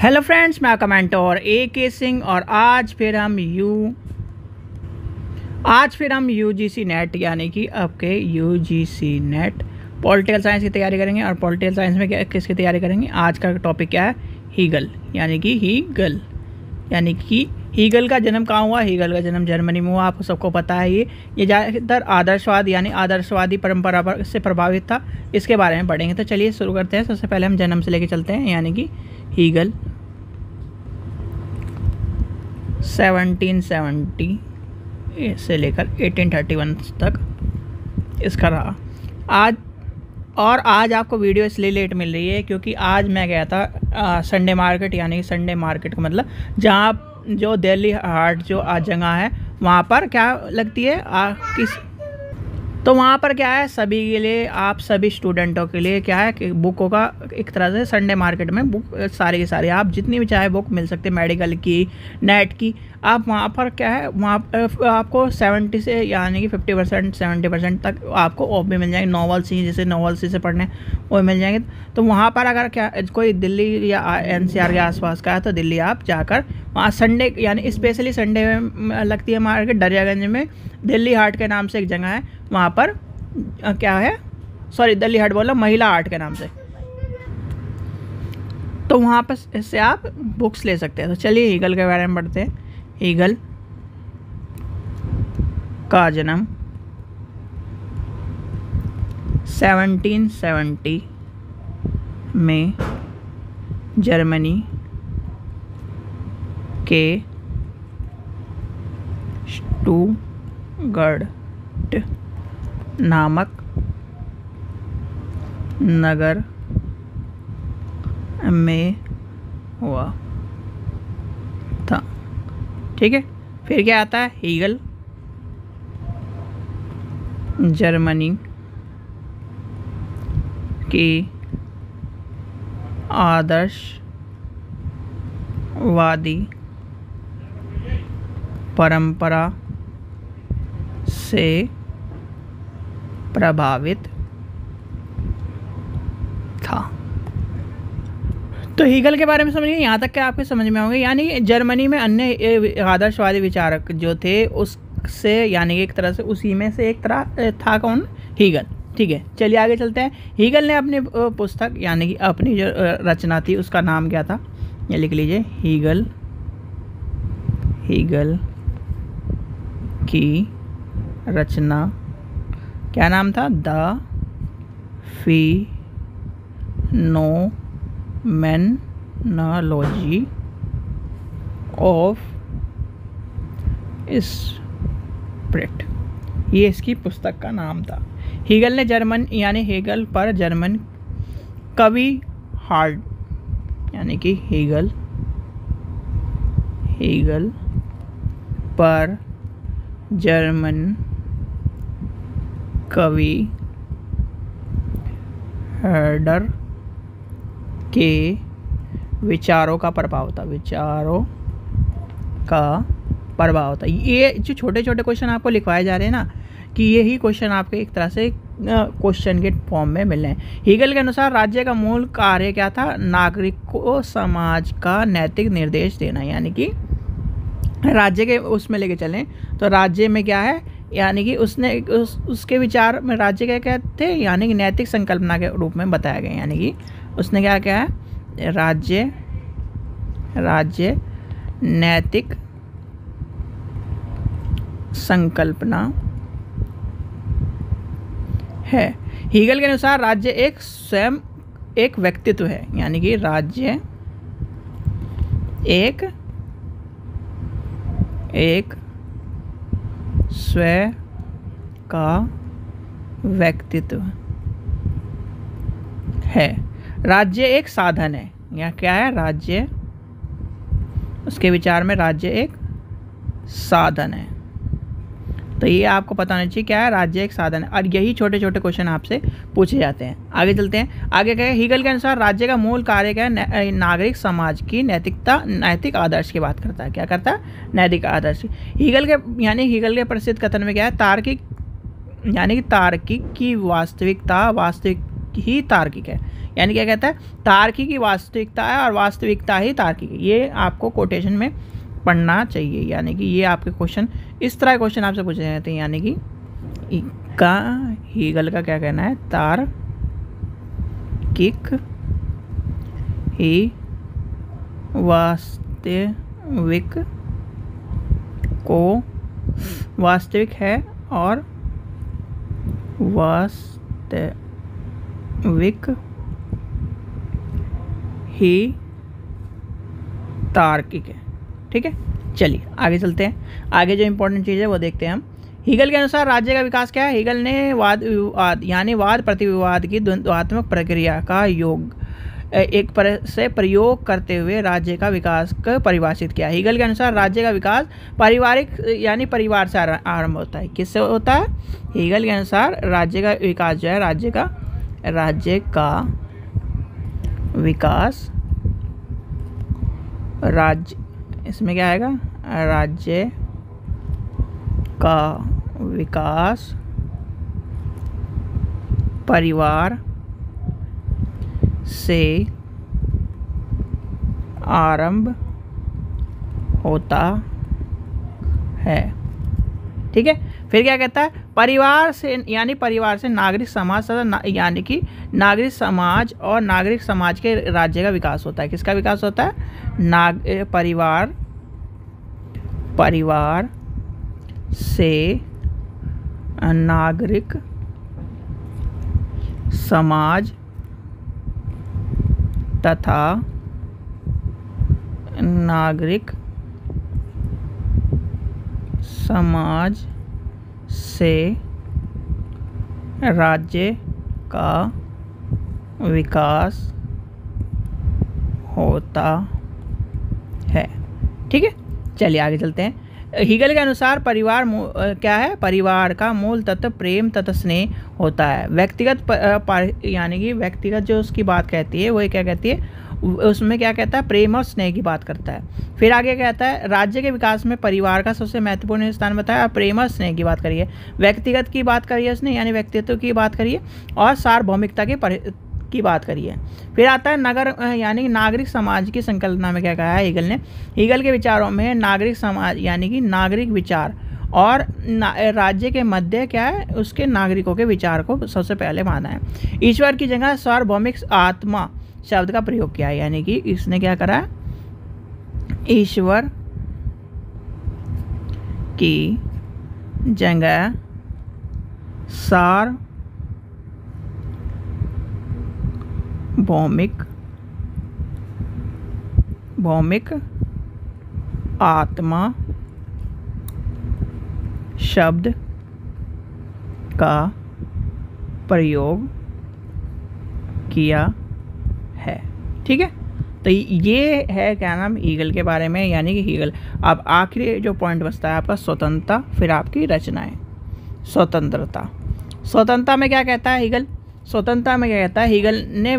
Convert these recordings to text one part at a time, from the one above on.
Hello friends, मैं commenter AK Singh और आज फिर हम यूजीसी नेट यानी कि आपके यूजीसी नेट पॉलिटिकल साइंस की तैयारी करेंगे। और पॉलिटिकल साइंस में क्या किसकी तैयारी करेंगे? आज का टॉपिक क्या है? हीगल यानी कि हीगल का जन्म कहाँ हुआ? हीगल का जन्म जर्मनी में हुआ। आपको सबको पता है। ये ज़्यादातर आदर्शवाद यानी आदर्शवादी परंपरा से प्रभावित था। इसके बारे में पढ़ेंगे। तो चलिए शुरू करते हैं। सबसे पहले हम जन्म से लेके चलते हैं, यानी कि हीगल 1770 से लेकर 1831 तक इसका रहा। आज आपको वीडियो इसलिए लेट मिल रही है क्योंकि आज मैं गया था संडे मार्केट, यानी कि संडे मार्केट का मतलब जहाँ जो दिल्ली हाट जो जगह है वहाँ पर क्या लगती है तो वहाँ पर क्या है, सभी के लिए, आप सभी स्टूडेंटों के लिए क्या है कि बुकों का एक तरह से संडे मार्केट में बुक सारी की सारी आप जितनी भी चाहे बुक मिल सकते हैं, मेडिकल की, नेट की। आप वहाँ पर क्या है, वहाँ आपको 70 से यानी कि 50% 70% तक आपको ऑफ भी मिल जाएंगे। नॉवल्स ही जैसे नॉवल्स से पढ़ने वो मिल जाएंगे। तो वहाँ पर अगर क्या कोई दिल्ली या NCR के आसपास का है तो दिल्ली आप जाकर वहाँ संडे यानी स्पेशली संडे में लगती है मार्केट। दरियागंज में दिल्ली हाट के नाम से एक जगह है, वहाँ पर क्या है, सॉरी दिल्ली हाट बोला, महिला हाट के नाम से। तो वहाँ पर इससे आप बुक्स ले सकते हैं। तो चलिए हीगल के बारे में पढ़ते हैं। हीगल का जन्म 1770 में जर्मनी के स्टुटगार्ट नामक नगर में हुआ था। ठीक है, फिर क्या आता है? हीगल जर्मनी की आदर्शवादी परंपरा से प्रभावित था। तो हीगल के बारे में समझिए, यहाँ तक क्या आपके समझ में होंगे। यानी जर्मनी में अन्य आदर्शवादी विचारक जो थे उससे, यानी एक तरह से उसी में से एक तरह था कौन? हीगल। ठीक है, चलिए आगे चलते हैं। हीगल ने अपनी पुस्तक यानी कि अपनी जो रचना थी उसका नाम क्या था? ये लिख लीजिए, हीगल की रचना क्या नाम था? द फिनोमेनोलॉजी ऑफ स्पिरिट, ये इसकी पुस्तक का नाम था। हीगल ने हीगल पर जर्मन कवि हार्ड यानी कि हीगल पर जर्मन कवि हर्डर के विचारों का प्रभाव था। ये जो छोटे छोटे क्वेश्चन आपको लिखवाए जा रहे हैं ना, कि यही क्वेश्चन आपके एक तरह से क्वेश्चन के फॉर्म में मिल रहे हैं। हीगल के अनुसार राज्य का मूल कार्य क्या था? नागरिक को समाज का नैतिक निर्देश देना, यानी कि राज्य के उसमें लेके चलें तो राज्य में क्या है, यानी कि उसके विचार में राज्य क्या थे, यानी कि नैतिक संकल्पना के रूप में बताया गया। यानी कि उसने क्या है, राज्य नैतिक संकल्पना है। हीगल के अनुसार राज्य स्वयं एक व्यक्तित्व है, यानी कि राज्य एक स्वयं का व्यक्तित्व है। राज्य एक साधन है, या क्या है? राज्य, उसके विचार में राज्य एक साधन है। तो ये आपको पता होना चाहिए क्या है, राज्य एक साधन है। और यही छोटे छोटे क्वेश्चन आपसे पूछे जाते हैं। आगे चलते हैं। आगे क्या है? हीगल के अनुसार राज्य का मूल कार्य क्या है? नागरिक समाज की नैतिक आदर्श की बात करता है। क्या करता है? नैतिक आदर्श। हीगल के प्रसिद्ध कथन में क्या है? तार्किक यानी कि तार्किक की वास्तविकता ही तार्किक है। यानी क्या कहता है, तार्किक ही वास्तविकता है और वास्तविकता ही तार्किक है। ये आपको कोटेशन में पढ़ना चाहिए। यानी कि ये आपके क्वेश्चन, इस तरह के क्वेश्चन आपसे पूछे जाते हैं। यानी कि हीगल का क्या कहना है, तार्किक ही वास्तविक को वास्तविक है और वास्तविक ही तार्किक है। ठीक है, चलिए आगे चलते हैं। आगे जो इंपॉर्टेंट चीज़ है वो देखते हैं हम। हीगल के अनुसार राज्य का विकास क्या है। हीगल ने वाद विवाद यानी वाद प्रतिविवाद की द्वंद्वात्मक प्रक्रिया का योग एक से प्रयोग करते हुए राज्य का विकास को परिभाषित किया। हीगल के अनुसार राज्य का विकास पारिवारिक यानी परिवार से आरंभ होता है। किससे होता है? हीगल के अनुसार राज्य का विकास जो है, राज्य का विकास, राज्य इसमें क्या आएगा, राज्य का विकास परिवार से आरंभ होता है। ठीक है, फिर क्या कहता है, परिवार से यानी परिवार से नागरिक समाज तथा यानी कि नागरिक समाज और नागरिक समाज के राज्य का विकास होता है। किसका विकास होता है? परिवार से नागरिक समाज तथा नागरिक समाज से राज्य का विकास होता है। ठीक है, चलिए आगे चलते हैं। हीगल के अनुसार परिवार क्या है? परिवार का मूल तत्व प्रेम तथा स्नेह होता है। व्यक्तिगत यानी कि व्यक्तिगत जो उसकी बात कहती है वो क्या कहती है, उसमें क्या कहता है, प्रेम और स्नेह की बात करता है। फिर आगे कहता है राज्य के विकास में परिवार का सबसे महत्वपूर्ण स्थान बताया और प्रेम और स्नेह की बात करिए। व्यक्तिगत की बात करिए उसने, यानी व्यक्तित्व की बात करिए, और सार्वभौमिकता की बात करिए। फिर आता है नगर यानी नागरिक समाज की संकल्पना में क्या कहा है हीगल ने। हीगल के विचारों में नागरिक समाज यानी कि नागरिक विचार और राज्य के मध्य क्या है, उसके नागरिकों के विचार को सबसे पहले माना है। ईश्वर की जगह सार्वभौमिक आत्मा शब्द का प्रयोग किया है। यानी कि इसने क्या करा है, ईश्वर की जगह भौमिक आत्मा शब्द का प्रयोग किया है। ठीक है, तो ये है क्या नाम, हीगल के बारे में। यानी कि हीगल, अब आखिरी जो पॉइंट बचता है आपका स्वतंत्रता, फिर आपकी रचनाएं। स्वतंत्रता में क्या कहता है हीगल? स्वतंत्रता में क्या कहता है, हीगल ने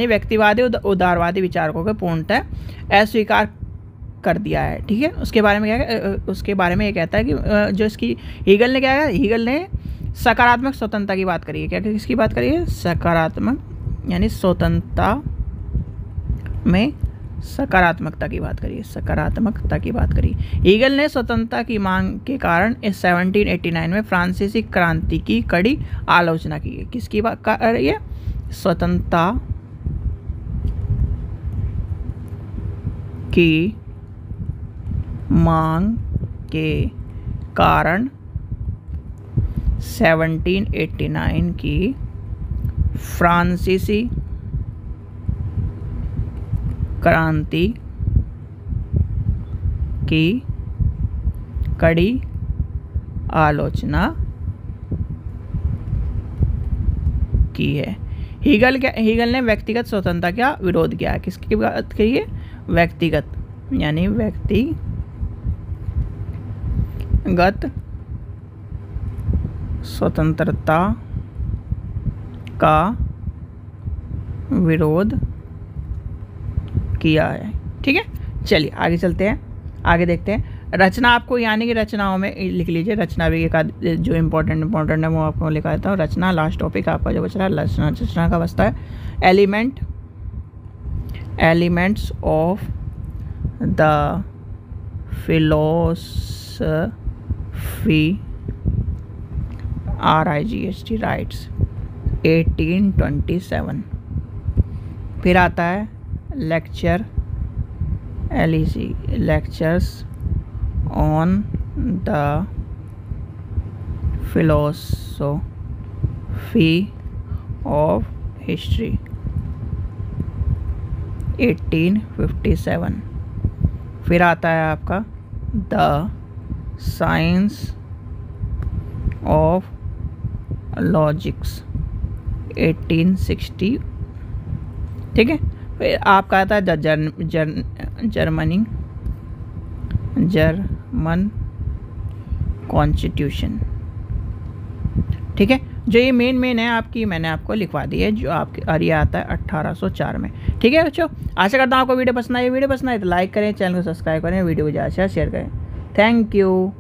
व्यक्तिवादी उदारवादी विचारकों को पूर्णतः अस्वीकार कर दिया है। ठीक है, उसके बारे में क्या है, उसके बारे में ये कहता है कि जो इसकी हीगल ने क्या है, हीगल ने सकारात्मक स्वतंत्रता की बात करी है। क्या किसकी बात करी है? सकारात्मक, यानी स्वतंत्रता में सकारात्मकता की बात करिए, सकारात्मकता की बात करिए। हीगल ने स्वतंत्रता की मांग के कारण 1789 में फ्रांसीसी क्रांति की कड़ी आलोचना की है। किसकी बात कर रही है? स्वतंत्रता की मांग के कारण 1789 की फ्रांसीसी क्रांति की कड़ी आलोचना की है। हीगल ने व्यक्तिगत स्वतंत्रता का विरोध किया। किसकी बात कही है? व्यक्तिगत, यानी व्यक्तिगत स्वतंत्रता का विरोध किया है। ठीक है, चलिए आगे चलते हैं, आगे देखते हैं। रचना आपको यानी कि रचनाओं में लिख लीजिए, रचना भी एक जो इम्पोर्टेंट है वो आपको लिखा देता हूँ। रचना लास्ट टॉपिक आपका जो बच रहा है रचना का बचता है। Elements of the philosophy RIGHT rights 1827। फिर आता है lecture LEC lectures on the philosophy of history 1857। फिर आता है आपका द साइंस ऑफ लॉजिक्स 1860। ठीक है। फिर आपका आता है द जर्मन कॉन्स्टिट्यूशन। ठीक है। जो ये मेन है आपकी मैंने आपको लिखवा दी है, जो आपके और ये आता है 1804 में। ठीक है बच्चों, आशा करता हूँ आपको वीडियो पसंद आई तो लाइक करें, चैनल को सब्सक्राइब करें, वीडियो को ज़्यादा से ज़्यादा शेयर करें। Thank you.